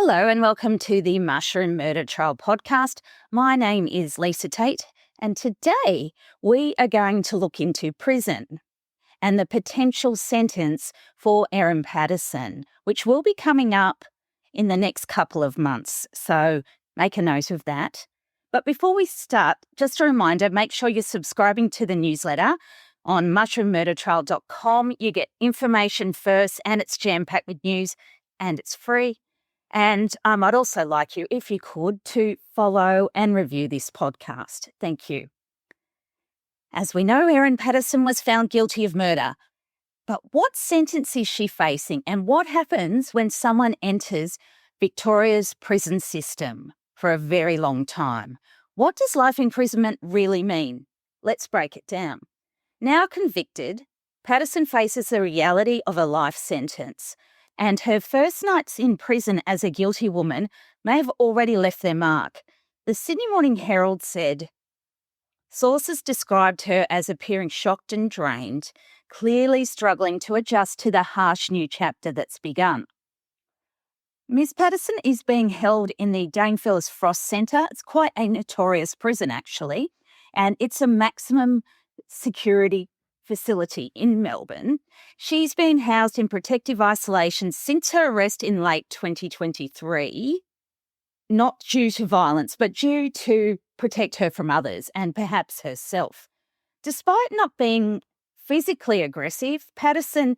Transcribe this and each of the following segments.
Hello and welcome to the Mushroom Murder Trial podcast. My name is Lisa Tate, and today we are going to look into prison and the potential sentence for Erin Patterson, which will be coming up in the next couple of months. So make a note of that. But before we start, just a reminder, make sure you're subscribing to the newsletter on mushroommurdertrial.com. You get information first, and it's jam-packed with news, and it's free. And I'd also like you, if you could, to follow and review this podcast. Thank you. As we know, Erin Patterson was found guilty of murder. But what sentence is she facing, and what happens when someone enters Victoria's prison system for a very long time? What does life imprisonment really mean? Let's break it down. Now convicted, Patterson faces the reality of a life sentence, and her first nights in prison as a guilty woman may have already left their mark. The Sydney Morning Herald said, sources described her as appearing shocked and drained, clearly struggling to adjust to the harsh new chapter that's begun. Ms. Patterson is being held in the Dame Phyllis Frost Centre. It's quite a notorious prison, actually, and it's a maximum security facility in Melbourne. She's been housed in protective isolation since her arrest in late 2023, not due to violence, but due to protect her from others and perhaps herself. Despite not being physically aggressive, Patterson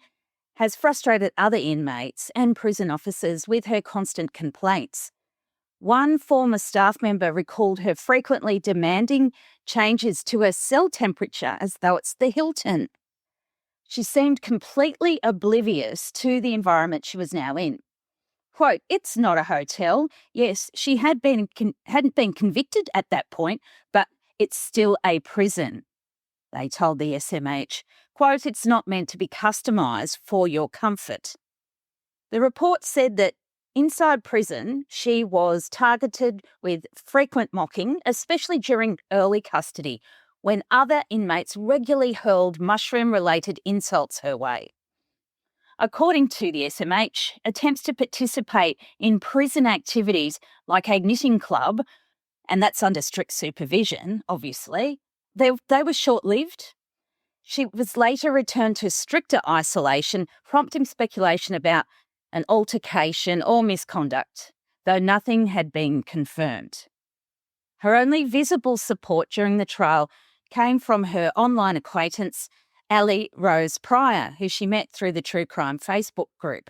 has frustrated other inmates and prison officers with her constant complaints. One former staff member recalled her frequently demanding changes to her cell temperature as though it's the Hilton. She seemed completely oblivious to the environment she was now in. Quote, "It's not a hotel." Yes, she hadn't been convicted at that point, but it's still a prison, they told the SMH. Quote, "It's not meant to be customised for your comfort." The report said that inside prison, she was targeted with frequent mocking, especially during early custody, when other inmates regularly hurled mushroom-related insults her way. According to the SMH, attempts to participate in prison activities like a knitting club, and that's under strict supervision, obviously, they were short-lived. She was later returned to stricter isolation, prompting speculation about an altercation or misconduct, though nothing had been confirmed. Her only visible support during the trial came from her online acquaintance, Ali Rose Pryor, who she met through the True Crime Facebook group.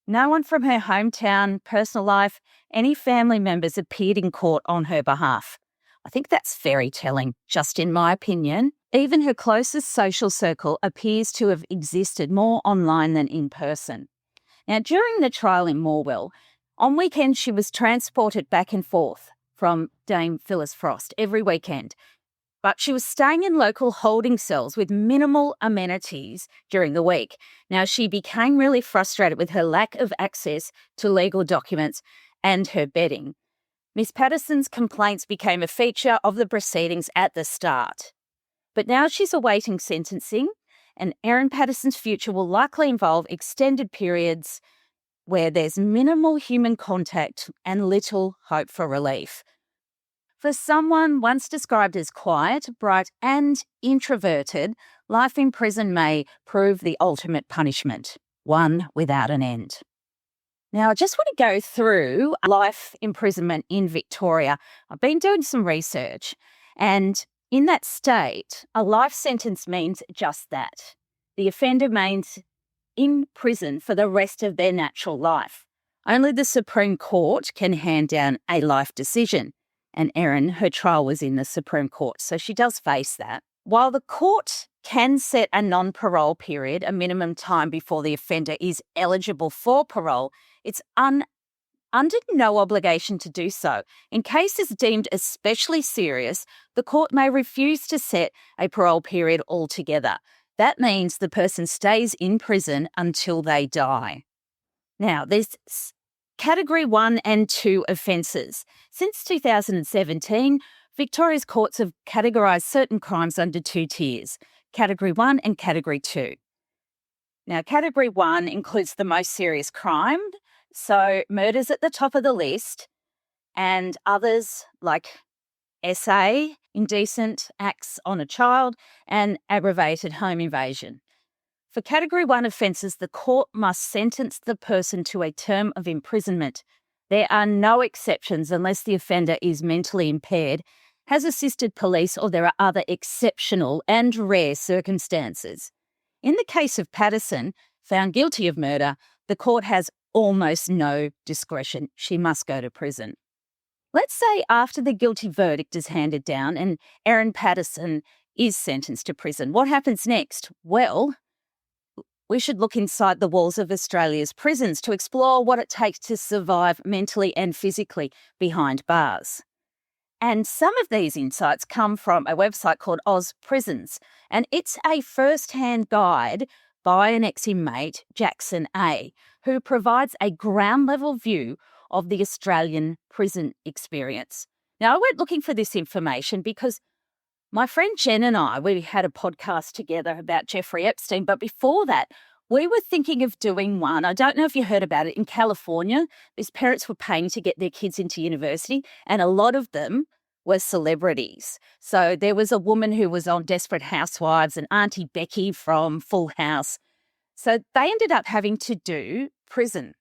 No one from her hometown, personal life, any family members appeared in court on her behalf. I think that's very telling, just in my opinion. Even her closest social circle appears to have existed more online than in person. Now, during the trial in Morwell, on weekends she was transported back and forth from Dame Phyllis Frost every weekend, but she was staying in local holding cells with minimal amenities during the week. Now, she became really frustrated with her lack of access to legal documents and her bedding. Miss Patterson's complaints became a feature of the proceedings at the start. But now she's awaiting sentencing, and Erin Patterson's future will likely involve extended periods where there's minimal human contact and little hope for relief. For someone once described as quiet, bright, and introverted, life in prison may prove the ultimate punishment, one without an end. Now, I just want to go through life imprisonment in Victoria. I've been doing some research, and in that state, a life sentence means just that. The offender remains in prison for the rest of their natural life. Only the Supreme Court can hand down a life decision. And Erin, her trial was in the Supreme Court, so she does face that. While the court can set a non-parole period, a minimum time before the offender is eligible for parole, it's under no obligation to do so. In cases deemed especially serious, the court may refuse to set a parole period altogether. That means the person stays in prison until they die. Now, there's Category 1 and 2 offences. Since 2017, Victoria's courts have categorised certain crimes under two tiers, Category 1 and Category 2. Now, Category 1 includes the most serious crime, So murder's at the top of the list, and others like SA, indecent acts on a child, and aggravated home invasion. For Category 1 offences, the court must sentence the person to a term of imprisonment. There are no exceptions unless the offender is mentally impaired, has assisted police, or there are other exceptional and rare circumstances. In the case of Patterson, found guilty of murder, the court has almost no discretion. She must go to prison. Let's say after the guilty verdict is handed down and Erin Patterson is sentenced to prison. What happens next? Well, we should look inside the walls of Australia's prisons to explore what it takes to survive mentally and physically behind bars. And some of these insights come from a website called Oz Prisons, and it's a first-hand guide by an ex-inmate, Jackson A., who provides a ground-level view of the Australian prison experience. Now, I went looking for this information because my friend Jen and I, we had a podcast together about Jeffrey Epstein, but before that, we were thinking of doing one. I don't know if you heard about it. In California, these parents were paying to get their kids into university, and a lot of them were celebrities. So there was a woman who was on Desperate Housewives and Auntie Becky from Full House. So they ended up having to do prison,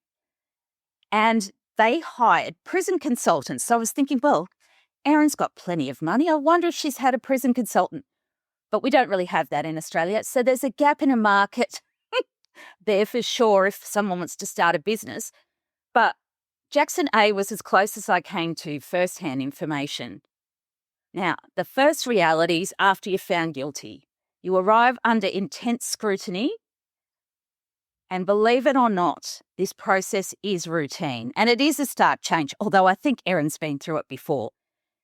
and they hired prison consultants. So I was thinking, well, Erin's got plenty of money. I wonder if she's had a prison consultant. But we don't really have that in Australia. So there's a gap in a market there for sure if someone wants to start a business. But Jackson A was as close as I came to first-hand information. Now, the first realities after you're found guilty, you arrive under intense scrutiny. And believe it or not, this process is routine. And it is a stark change, although I think Erin's been through it before.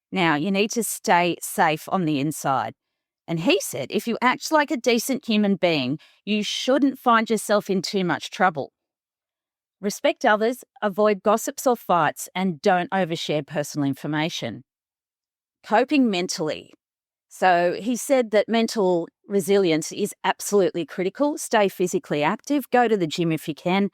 Now, you need to stay safe on the inside. And he said, if you act like a decent human being, you shouldn't find yourself in too much trouble. Respect others, avoid gossips or fights, and don't overshare personal information. Coping mentally. So he said that mental resilience is absolutely critical. Stay physically active, go to the gym if you can,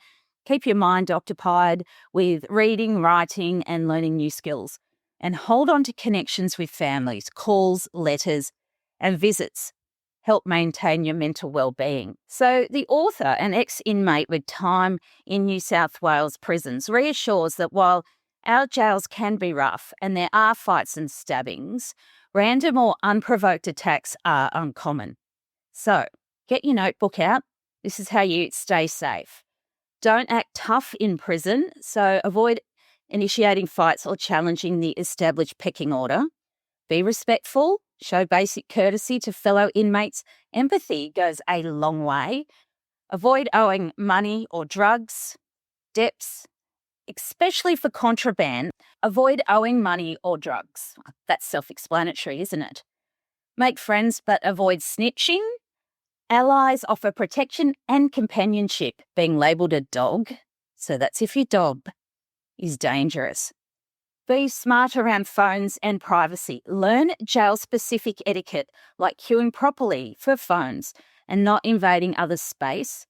keep your mind occupied with reading, writing, and learning new skills. And hold on to connections with families, calls, letters, and visits. Help maintain your mental well-being. So the author, an ex-inmate with time in New South Wales prisons, reassures that while our jails can be rough and there are fights and stabbings, random or unprovoked attacks are uncommon. So get your notebook out. This is how you stay safe. Don't act tough in prison, so avoid initiating fights or challenging the established pecking order. Be respectful, show basic courtesy to fellow inmates. Empathy goes a long way. Avoid owing money or drugs, debts, especially for contraband. Avoid owing money or drugs. That's self-explanatory, isn't it? Make friends, but avoid snitching. Allies offer protection and companionship. Being labelled a dog, so that's if your dog is dangerous. Be smart around phones and privacy. Learn jail-specific etiquette, like queuing properly for phones and not invading others' space.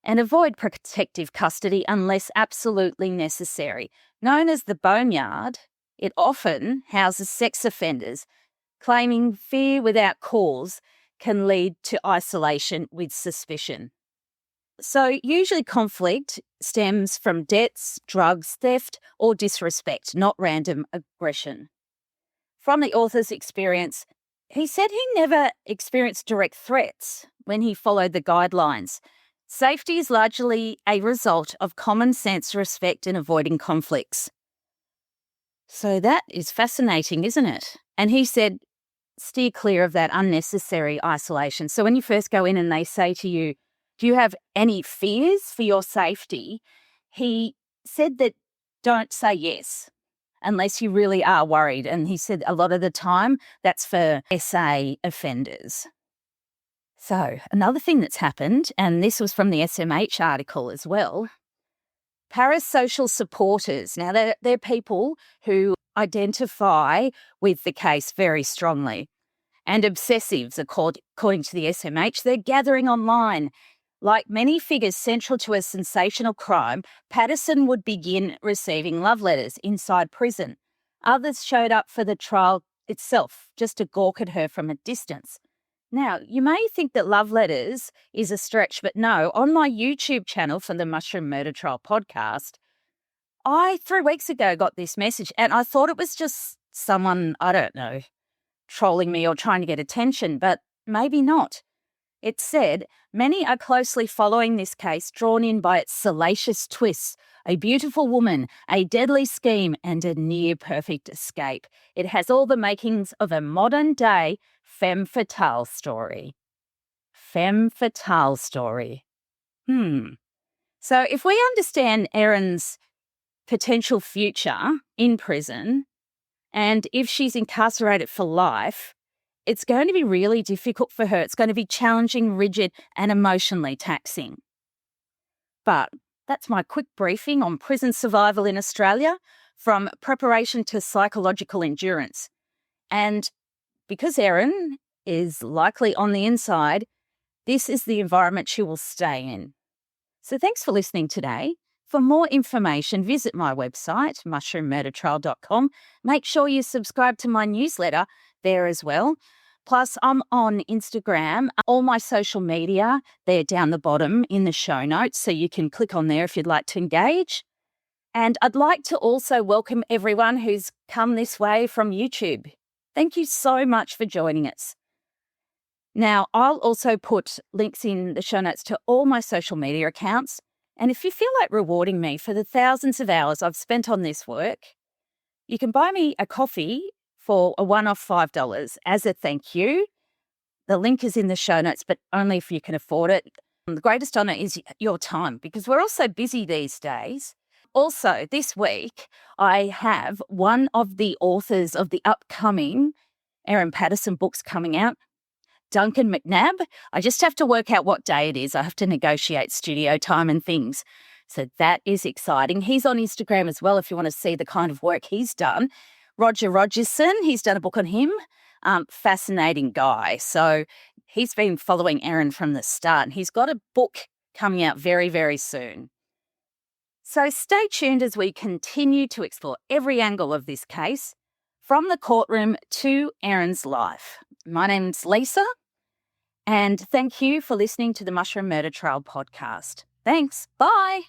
And avoid protective custody unless absolutely necessary. Known as the boneyard, it often houses sex offenders. Claiming fear without cause can lead to isolation with suspicion. So usually conflict stems from debts, drugs, theft, or disrespect, not random aggression. From the author's experience, he said he never experienced direct threats when he followed the guidelines. Safety is largely a result of common sense, respect, and avoiding conflicts. So that is fascinating, isn't it? And he said, steer clear of that unnecessary isolation. So when you first go in and they say to you, do you have any fears for your safety? He said that don't say yes unless you really are worried. And he said a lot of the time that's for SA offenders. So another thing that's happened, and this was from the SMH article as well, parasocial supporters. Now, they're people who identify with the case very strongly. And obsessives, according to the SMH, they're gathering online Like many figures central to a sensational crime, Patterson would begin receiving love letters inside prison. Others showed up for the trial itself, just to gawk at her from a distance. Now, you may think that love letters is a stretch, but no, on my YouTube channel for the Mushroom Murder Trial podcast, I 3 weeks ago got this message and I thought it was just someone, I don't know, trolling me or trying to get attention, but maybe not. It said, many are closely following this case, drawn in by its salacious twists, a beautiful woman, a deadly scheme, and a near-perfect escape. It has all the makings of a modern-day femme fatale story. Femme fatale story. So if we understand Erin's potential future in prison, and if she's incarcerated for life, it's going to be really difficult for her. It's going to be challenging, rigid, and emotionally taxing. But that's my quick briefing on prison survival in Australia, from preparation to psychological endurance. And because Erin is likely on the inside, this is the environment she will stay in. So thanks for listening today. For more information, visit my website, mushroommurdertrial.com. Make sure you subscribe to my newsletter there as well. Plus, I'm on Instagram. All my social media, they're down the bottom in the show notes, so you can click on there if you'd like to engage. And I'd like to also welcome everyone who's come this way from YouTube. Thank you so much for joining us. Now, I'll also put links in the show notes to all my social media accounts. And if you feel like rewarding me for the thousands of hours I've spent on this work, you can buy me a coffee for a one-off $5 as a thank you. The link is in the show notes, but only if you can afford it. The greatest honour is your time, because we're all so busy these days. Also, this week, I have one of the authors of the upcoming Erin Patterson books coming out, Duncan McNabb. I just have to work out what day it is. I have to negotiate studio time and things. So that is exciting. He's on Instagram as well if you want to see the kind of work he's done. Roger Rogerson, he's done a book on him. Fascinating guy. So he's been following Erin from the start, and he's got a book coming out very, very soon. So stay tuned as we continue to explore every angle of this case, from the courtroom to Erin's life. My name's Lisa, and thank you for listening to the Mushroom Murder Trial podcast. Thanks. Bye.